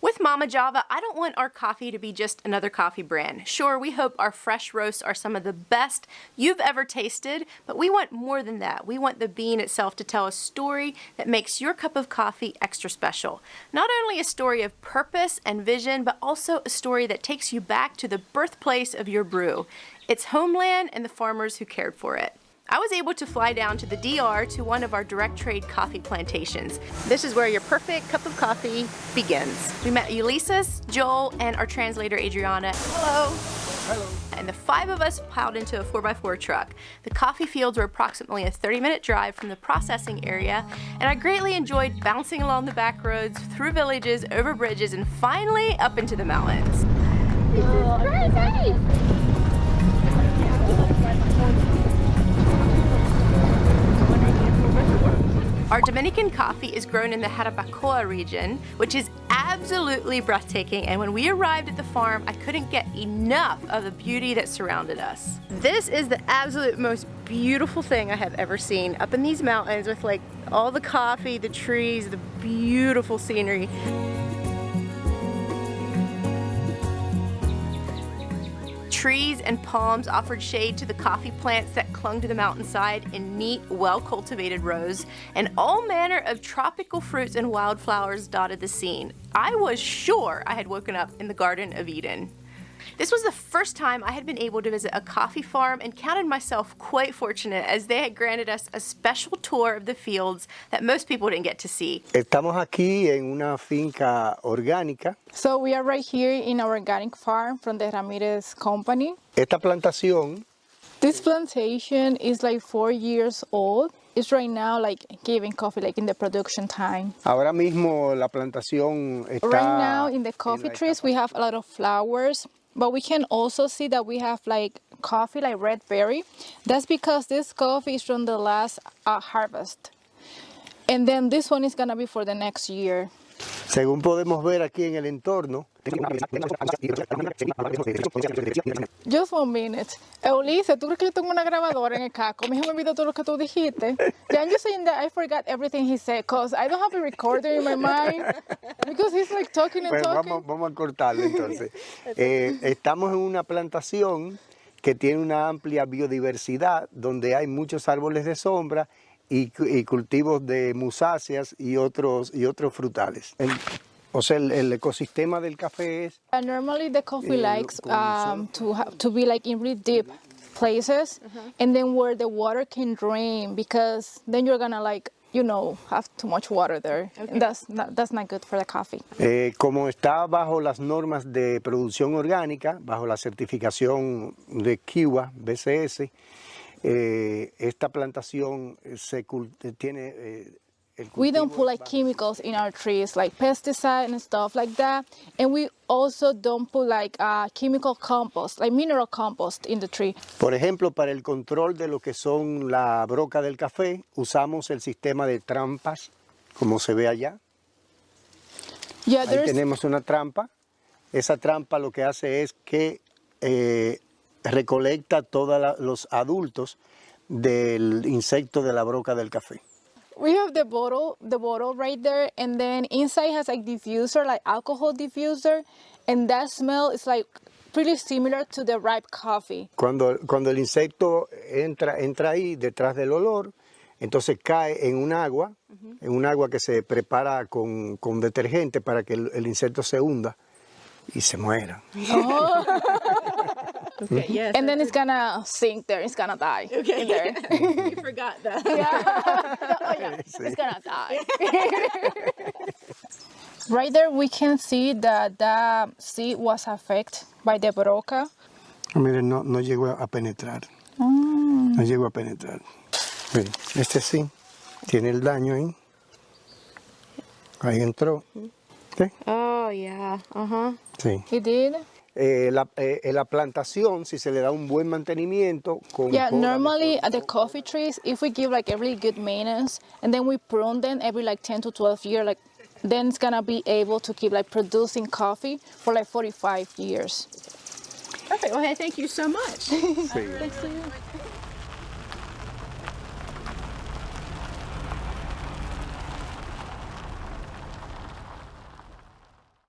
With Mama Java, I don't want our coffee to be just another coffee brand. Sure, we hope our fresh roasts are some of the best you've ever tasted, but we want more than that. We want the bean itself to tell a story that makes your cup of coffee extra special. Not only a story of purpose and vision, but also a story that takes you back to the birthplace of your brew, its homeland and the farmers who cared for it. I was able to fly down to the DR to one of our direct trade coffee plantations. This is where your perfect cup of coffee begins. We met Ulysses, Joel, and our translator Adriana. Hello. Hello. And the 5 of us piled into a 4x4 truck. The coffee fields were approximately a 30-minute drive from the processing area, and I greatly enjoyed bouncing along the back roads, through villages, over bridges, and finally up into the mountains. This is crazy! Our Dominican coffee is grown in the Jarabacoa region, which is absolutely breathtaking, and when we arrived at the farm, I couldn't get enough of the beauty that surrounded us. This is the absolute most beautiful thing I have ever seen, up in these mountains with like all the coffee, the trees, the beautiful scenery. Trees and palms offered shade to the coffee plants that clung to the mountainside in neat, well-cultivated rows, and all manner of tropical fruits and wildflowers dotted the scene. I was sure I had woken up in the Garden of Eden. This was the first time I had been able to visit a coffee farm and counted myself quite fortunate as they had granted us a special tour of the fields that most people didn't get to see. Estamos aquí en una finca orgánica. So we are right here in our organic farm from the Ramirez company. Esta plantación, This plantation is like 4 years old. It's right now like giving coffee like in the production time. ahora mismo la plantación está... Right now in the coffee en la trees we have a lot of flowers, but we can also see that we have like coffee like red berry. That's because this coffee is from the last harvest. And then this one is gonna be for the next year. Según podemos ver aquí en el entorno, Just 1 minute. Eulise, ¿tú crees que yo tengo una grabadora en el casco? Me olvidó todo lo que tú dijiste. Then you saying that I forgot everything he said, because I don't have a recorder in my mind, because he's like talking and pues talking. vamos a cortarlo entonces. Estamos en una plantación que tiene una amplia biodiversidad, donde hay muchos árboles de sombra y cultivos de musáceas y otros frutales. O sea, el ecosistema del café es... Normally the coffee likes to be like in really deep places, and then where the water can drain, because then you're gonna like, you know, have too much water there. Okay. And that's not good for the coffee. Como está bajo las normas de producción orgánica, bajo la certificación de Kiwa, BCS, esta plantación tiene... We don't put like chemicals in our trees, like pesticide and stuff like that. And we also don't put like chemical compost, like mineral compost in the tree. Por ejemplo, para el control de lo que son la broca del café, usamos el sistema de trampas, como se ve allá. Yeah, ahí tenemos una trampa. Esa trampa lo que hace es que recolecta todos los adultos del insecto de la broca del café. We have the bottle right there, and then inside has like diffuser, like alcohol diffuser, and that smell is like pretty similar to the ripe coffee. Cuando el insecto entra ahí detrás del olor, entonces cae en un agua que se prepara con detergente para que el insecto se hunda y se muera. Oh. Okay, yes, and then it's gonna sink there, it's gonna die. Okay. In there. You forgot that. Yeah. Oh yeah, it's gonna die. Right there we can see that the seed was affected by the broca. Miren, no llegó a penetrar. No llegó a penetrar. Miren, este sí, tiene el daño ahí. Ahí entró. ¿Sí? Oh, yeah. Sí. He did. La plantación, si se le da un buen mantenimiento con normally at the coffee trees, if we give like a really good maintenance and then we prune them every like 10 to 12 years, like then it's gonna be able to keep like producing coffee for like 45 years. Perfect. Well, hey, thank you so much. Sí. Thanks to you.